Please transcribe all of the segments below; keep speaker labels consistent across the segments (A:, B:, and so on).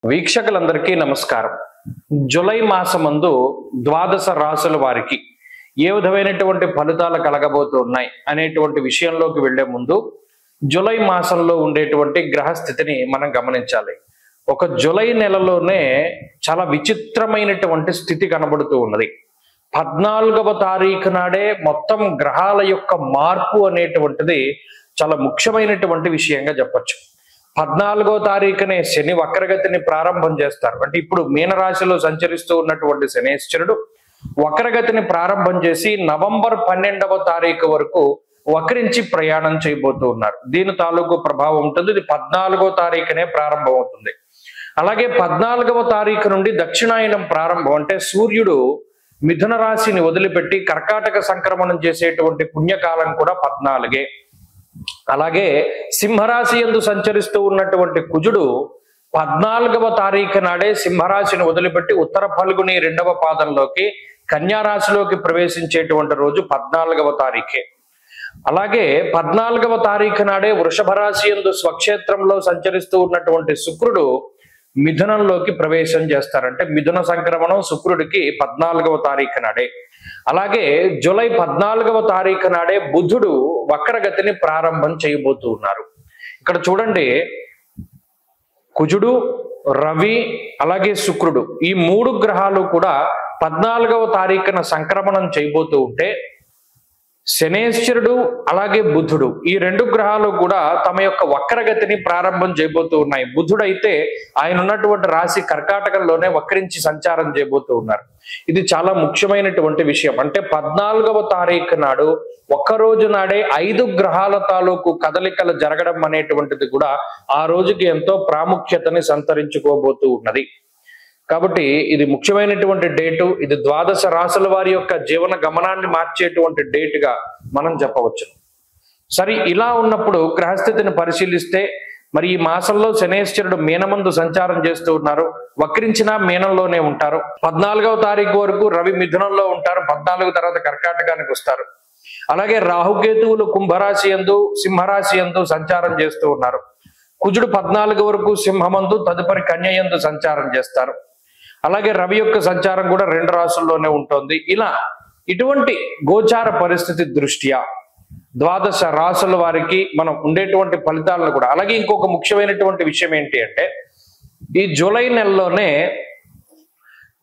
A: వీక్షకులందరికీ నమస్కారం. జూలై మాసమందు ద్వాదశ రాశుల వారికి ఏ విధమైనటువంటి ఫలితాలు కలగబోతున్నాయి అనేటువంటి విషయంలోకి వెళ్లే ముందు జూలై మాసంలో ఉండేటువంటి గ్రహ స్థితిని మనం గమనించాలి. ఒక జూలై నెలలోనే చాలా విచిత్రమైనటువంటి స్థితి కనబడుతూ ఉన్నది. 14వ తారీఖు నాడే మొత్తం గ్రహాల యొక్క మార్పు అనేటువంటిది చాలా ముఖ్యమైనటువంటి విషయంగా చెప్పచ్చు. 14వ తారీఖునే శని వక్రగతిని ప్రారంభం చేస్తారు. అంటే ఇప్పుడు మీనరాశిలో సంచరిస్తూ ఉన్నటువంటి శనేశ్వరుడు వక్రగతిని ప్రారంభం చేసి నవంబర్ 12వ తారీఖు వరకు వక్రించి ప్రయాణం చేయబోతూ ఉన్నారు. దీని తాలూకు ప్రభావం ఉంటుంది. ఇది 14వ తారీఖునే ప్రారంభం అవుతుంది. అలాగే 14వ తారీఖు నుండి దక్షిణాయనం ప్రారంభం. అంటే సూర్యుడు మిథున రాశిని వదిలిపెట్టి కర్కాటక సంక్రమణం చేసేటువంటి పుణ్యకాలం కూడా 14. అలాగే సింహరాశి యందు సంచరిస్తూ ఉన్నటువంటి కుజుడు 14వ తారీఖు నాడే సింహరాశిని వదిలిపెట్టి ఉత్తర ఫల్గుని 2వ పాదంలోకి కన్యా రాశిలోకి ప్రవేశించేటువంటి రోజు 14వ తారీఖే. అలాగే 14వ తారీఖు నాడే వృషభ రాశి యందు స్వక్షేత్రంలో సంచరిస్తూ ఉన్నటువంటి శుక్రుడు మిథునంలోకి ప్రవేశం చేస్తారంటే మిథున సంక్రమణం శుక్రుడికి 14వ తారీఖు నాడే. అలాగే జూలై 14వ తారీఖు నాడే బుధుడు వక్రగతిని ప్రారంభం చేయబోతూ ఉన్నారు. ఇక్కడ చూడండి, కుజుడు, రవి అలాగే శుక్రుడు ఈ 3 గ్రహాలు కూడా 14వ తారీఖున సంక్రమణం చేయబోతూ ఉంటే శనేశ్వరుడు అలాగే బుధుడు ఈ 2 గ్రహాలు కూడా తమ యొక్క వక్రగతిని ప్రారంభం చేయబోతూ ఉన్నాయి. బుధుడు అయితే ఆయన ఉన్నటువంటి రాశి కర్కాటకంలోనే వక్రించి సంచారం చేయబోతూ ఉన్నారు. ఇది చాలా ముఖ్యమైనటువంటి విషయం. అంటే 14వ తారీఖు నాడు ఒక్కరోజు నాడే 5 గ్రహాల తాలూకు కదలికలు జరగడం అనేటువంటిది కూడా ఆ రోజుకి ఎంతో ప్రాముఖ్యతని సంతరించుకోబోతూ ఉన్నది. కాబట్టి ఇది ముఖ్యమైనటువంటి డేటు. ఇది ద్వాదశ రాశుల వారి యొక్క జీవన గమనాన్ని మార్చేటువంటి డేటుగా మనం చెప్పవచ్చు. సరే, ఇలా ఉన్నప్పుడు గ్రహస్థితిని పరిశీలిస్తే మరి ఈ మాసంలో శనేశ్వరుడు మీనమందు సంచారం చేస్తూ ఉన్నారు. వక్రించిన మీనంలోనే ఉంటారు. 14వ తారీఖు వరకు రవి మిథునంలో ఉంటారు. 14 తర్వాత కర్కాటకానికి వస్తారు. అలాగే రాహుకేతువులు కుంభరాశి యందు సింహరాశి యందు సంచారం చేస్తూ ఉన్నారు. కుజుడు 14 వరకు సింహమందు తదుపరి కన్య యందు సంచారం చేస్తారు. అలాగే రవి యొక్క సంచారం కూడా 2 రాశుల్లోనే ఉంటుంది. ఇలా ఇటువంటి గోచార పరిస్థితి దృష్ట్యా ద్వాదశ రాశుల వారికి మనం ఉండేటువంటి ఫలితాలను కూడా అలాగే ఇంకొక ముఖ్యమైనటువంటి విషయం ఏంటి అంటే ఈ జూలై నెలలోనే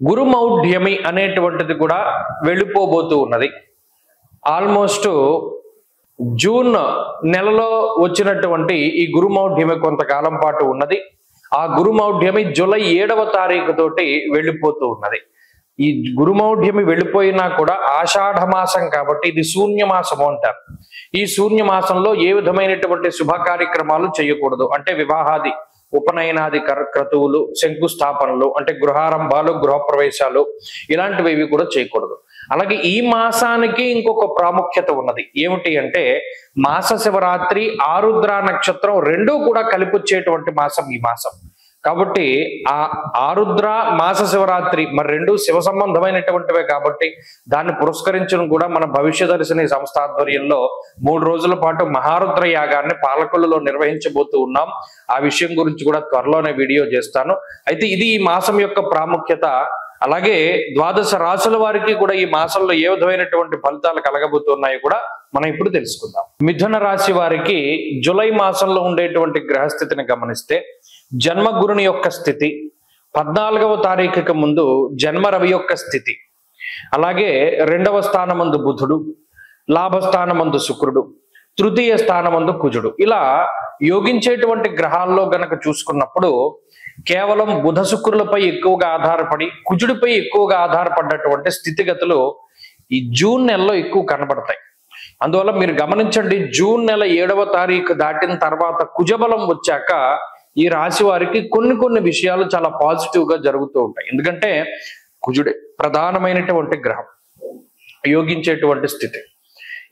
A: గురుమౌఢ్యమి అనేటువంటిది కూడా వెళ్ళిపోబోతూ ఉన్నది. ఆల్మోస్ట్ జూన్ నెలలో వచ్చినటువంటి ఈ గురుమౌఢ్యమి కొంతకాలం పాటు ఉన్నది. ఆ గురుమౌఢ్యమి జూలై 7వ తారీఖు తోటి వెళ్ళిపోతూ ఉన్నది. ఈ గురుమౌఢ్యమి వెళ్ళిపోయినా కూడా ఆషాఢ మాసం కాబట్టి ఇది శూన్యమాసము అంటారు. ఈ శూన్యమాసంలో ఏ విధమైనటువంటి శుభ కార్యక్రమాలు చేయకూడదు. అంటే వివాహాది ఉపనయనాది క్రతువులు, శంకుస్థాపనలు అంటే గృహారంభాలు, గృహప్రవేశాలు ఇలాంటివి కూడా చేయకూడదు. అలాగే ఈ మాసానికి ఇంకొక ప్రాముఖ్యత ఉన్నది. ఏమిటి అంటే మాస శివరాత్రి, ఆరుద్ర నక్షత్రం 2 కూడా కలిపొచ్చేటువంటి మాసం ఈ మాసం. కాబట్టి ఆ ఆరుద్ర మాస శివరాత్రి మరి 2 శివ సంబంధమైనటువంటివే కాబట్టి దాన్ని పురస్కరించడం కూడా మన భవిష్యదర్శిని సంస్థ ఆధ్వర్యంలో 3 రోజుల పాటు మహారుద్ర యాగాన్ని పాలకొల్లులో నిర్వహించబోతూ ఉన్నాం. ఆ విషయం గురించి కూడా త్వరలోనే వీడియో చేస్తాను. అయితే ఇది ఈ మాసం యొక్క ప్రాముఖ్యత. అలాగే ద్వాదశ రాశుల వారికి కూడా ఈ మాసంలో ఏ విధమైనటువంటి ఫలితాలు కలగబోతున్నాయో కూడా మనం ఇప్పుడు తెలుసుకుందాం. మిథున రాశి వారికి జూలై మాసంలో ఉండేటువంటి గ్రహస్థితిని గమనిస్తే జన్మ గురుని యొక్క స్థితి, 14వ తారీఖుకి ముందు జన్మ రవి యొక్క స్థితి, అలాగే 2వ స్థానమందు బుధుడు, లాభస్థానమందు శుక్రుడు, తృతీయ స్థానమందు కుజుడు. ఇలా యోగించేటువంటి గ్రహాల్లో గనక చూసుకున్నప్పుడు కేవలం బుధ శుక్రులపై ఎక్కువగా ఆధారపడి కుజుడిపై ఎక్కువగా ఆధారపడ్డటువంటి స్థితిగతులు ఈ జూన్ నెలలో ఎక్కువ కనబడతాయి. అందువల్ల మీరు గమనించండి, జూన్ నెల 7వ తారీఖు దాటిన తర్వాత కుజబలం వచ్చాక ఈ రాశి వారికి కొన్ని విషయాలు చాలా పాజిటివ్ గా జరుగుతూ ఉంటాయి. ఎందుకంటే కుజుడే ప్రధానమైనటువంటి గ్రహం, యోగించేటువంటి స్థితి.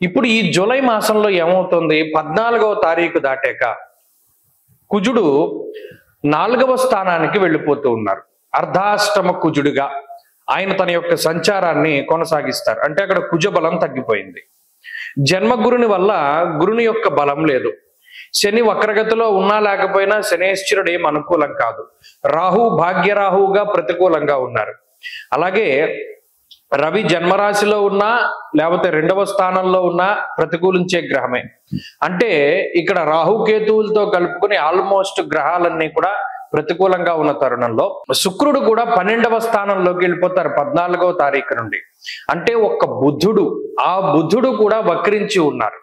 A: ఇప్పుడు ఈ జూలై మాసంలో ఏమవుతుంది, 14వ తారీఖు దాటాక కుజుడు 4వ స్థానానికి వెళ్ళిపోతూ ఉన్నారు. అర్ధాష్టమ కుజుడిగా ఆయన తన యొక్క సంచారాన్ని కొనసాగిస్తారు. అంటే అక్కడ కుజ బలం తగ్గిపోయింది. జన్మగురుని వల్ల గురుని యొక్క బలం లేదు. శని వక్రగతిలో ఉన్నా లేకపోయినా శనేశ్వరుడు ఏం అనుకూలం కాదు. రాహు భాగ్యరాహువుగా ప్రతికూలంగా ఉన్నారు. అలాగే రవి జన్మరాశిలో ఉన్నా లేకపోతే 2వ స్థానంలో ఉన్నా ప్రతికూలించే గ్రహమే. అంటే ఇక్కడ రాహుకేతువులతో కలుపుకుని ఆల్మోస్ట్ గ్రహాలన్నీ కూడా ప్రతికూలంగా ఉన్న తరుణంలో శుక్రుడు కూడా 12వ స్థానంలోకి వెళ్ళిపోతారు 14వ తారీఖు నుండి. అంటే ఒక్క బుధుడు, ఆ బుధుడు కూడా వక్రించి ఉన్నారు.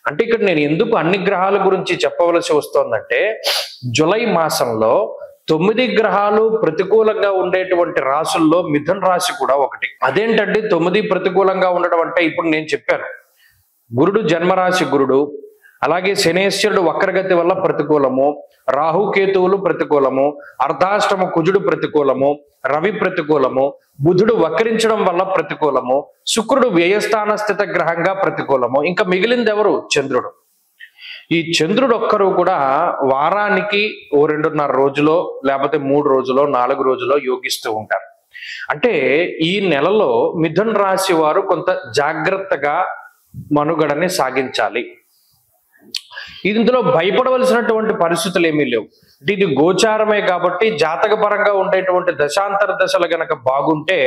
A: అంటే ఇక్కడ నేను ఎందుకు అన్ని గ్రహాల గురించి చెప్పవలసి వస్తోందంటే, జూలై మాసంలో 9 గ్రహాలు ప్రతికూలంగా ఉండేటువంటి రాశుల్లో మిథున రాశి కూడా ఒకటి. అదేంటంటే 9 ప్రతికూలంగా ఉండడం అంటే, ఇప్పుడు నేను చెప్పాను, గురుడు జన్మరాశి గురుడు, అలాగే శనేశ్వరుడు వక్రగతి వల్ల ప్రతికూలము, రాహుకేతువులు ప్రతికూలము, అర్ధాష్టమ కుజుడు ప్రతికూలము, రవి ప్రతికూలము, బుధుడు వక్రించడం వల్ల ప్రతికూలము, శుక్రుడు వ్యయస్థాన స్థిత గ్రహంగా ప్రతికూలము. ఇంకా మిగిలింది ఎవరు? చంద్రుడు. ఈ చంద్రుడు ఒక్కరు కూడా వారానికి ఓ 2.5 రోజులో లేకపోతే 3 రోజులో 4 రోజులో యోగిస్తూ ఉంటారు. అంటే ఈ నెలలో మిథున రాశి వారు కొంత జాగ్రత్తగా మనుగడని సాగించాలి. ఇందులో భయపడవలసినటువంటి పరిస్థితులు ఏమీ లేవు. అంటే ఇది గోచారమే కాబట్టి జాతక పరంగా ఉండేటువంటి దశాంతర దశలు గనక బాగుంటే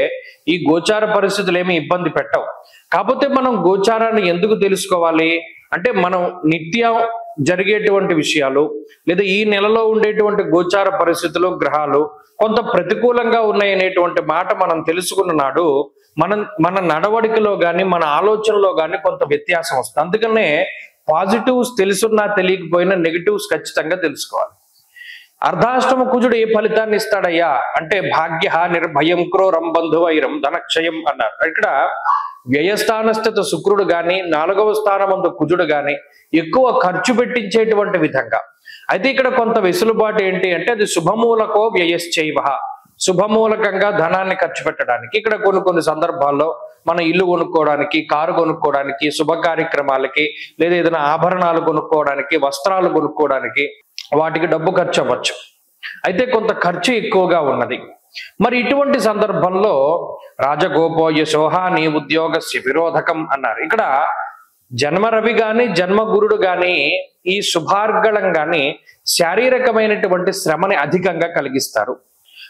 A: ఈ గోచార పరిస్థితులు ఏమీ ఇబ్బంది పెట్టవు. కాకపోతే మనం గోచారాన్ని ఎందుకు తెలుసుకోవాలి అంటే, మనం నిత్యం జరిగేటువంటి విషయాలు లేదా ఈ నెలలో ఉండేటువంటి గోచార పరిస్థితులు గ్రహాలు కొంత ప్రతికూలంగా ఉన్నాయనేటువంటి మాట మనం తెలుసుకున్న నాడు మన నడవడికలో కానీ మన ఆలోచనలో కానీ కొంత వ్యత్యాసం వస్తుంది. అందుకనే పాజిటివ్స్ తెలుసున్నా తెలియకపోయినా నెగిటివ్స్ ఖచ్చితంగా తెలుసుకోవాలి. అర్ధాష్టమ కుజుడు ఏ ఫలితాన్ని ఇస్తాడయ్యా అంటే, భాగ్య నిర్భయం క్రోరం బంధువైరం ధనక్షయం అన్నారు. ఇక్కడ వ్యయస్థానస్థిత శుక్రుడు గాని 4వ స్థానమందు కుజుడు గాని ఎక్కువ ఖర్చు పెట్టించేటువంటి విధంగా. అయితే ఇక్కడ కొంత వెసులుబాటు ఏంటి అంటే, అది శుభమూలకో వ్యయశ్చైవ, శుభమూలకంగా ధనాన్ని ఖర్చు పెట్టడానికి. ఇక్కడ కొన్ని సందర్భాల్లో మన ఇల్లు కొనుక్కోవడానికి, కారు కొనుక్కోవడానికి, శుభ కార్యక్రమాలకి, లేదా ఏదైనా ఆభరణాలు కొనుక్కోవడానికి, వస్త్రాలు కొనుక్కోవడానికి వాటికి డబ్బు ఖర్చు అవ్వచ్చు. అయితే కొంత ఖర్చు ఎక్కువగా ఉన్నది. మరి ఇటువంటి సందర్భంలో రాజగోపోయ శోహాని ఉద్యోగస్య విరోధకం అన్నారు. ఇక్కడ జన్మ రవి గాని జన్మ గురుడు గాని ఈ శుభార్గళం గాని శారీరకమైనటువంటి శ్రమని అధికంగా కలిగిస్తారు.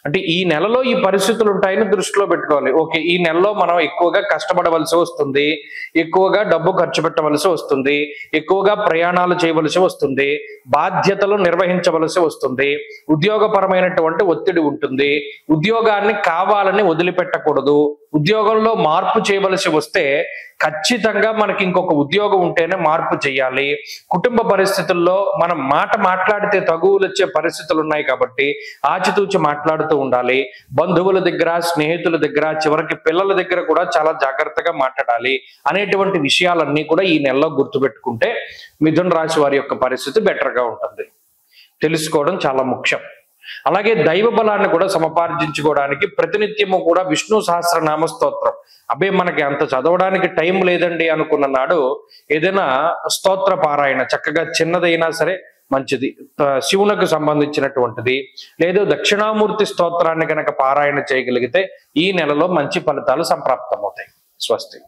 A: అంటే ఈ నెలలో ఈ పరిస్థితులు ఉంటాయని దృష్టిలో పెట్టుకోవాలి. ఓకే, ఈ నెలలో మనం ఎక్కువగా కష్టపడవలసి వస్తుంది, ఎక్కువగా డబ్బు ఖర్చు పెట్టవలసి వస్తుంది, ఎక్కువగా ప్రయాణాలు చేయవలసి వస్తుంది, బాధ్యతలు నిర్వహించవలసి వస్తుంది, ఉద్యోగపరమైనటువంటి ఒత్తిడి ఉంటుంది, ఉద్యోగాన్ని కావాలని వదిలిపెట్టకూడదు, ఉద్యోగంలో మార్పు చేయవలసి వస్తే ఖచ్చితంగా మనకి ఇంకొక ఉద్యోగం ఉంటేనే మార్పు చేయాలి, కుటుంబ పరిస్థితుల్లో మనం మాట్లాడితే తగువులు వచ్చే పరిస్థితులు ఉన్నాయి కాబట్టి ఆచితూచి మాట్లాడుతూ ఉండాలి. బంధువుల దగ్గర, స్నేహితుల దగ్గర, చివరికి పిల్లల దగ్గర కూడా చాలా జాగ్రత్తగా మాట్లాడాలి అనేటువంటి విషయాలన్నీ కూడా ఈ నెలలో గుర్తుపెట్టుకుంటే మిథున రాశి వారి యొక్క పరిస్థితి బెటర్గా ఉంటుంది. తెలుసుకోవడం చాలా ముఖ్యం. అలాగే దైవ బలాన్ని కూడా సముపార్జించుకోవడానికి ప్రతినిత్యము కూడా విష్ణు సహస్రనామ స్తోత్రం. అబ్బే మనకి అంత చదవడానికి టైం లేదండి అనుకున్న నాడు ఏదైనా స్తోత్ర పారాయణ చక్కగా చిన్నదైనా సరే మంచిది, శివునికి సంబంధించినటువంటిది, లేదా దక్షిణామూర్తి స్తోత్రాన్ని కనుక పారాయణ చేయగలిగితే ఈ నెలలో మంచి ఫలితాలు సంప్రాప్తమవుతాయి. స్వస్తి.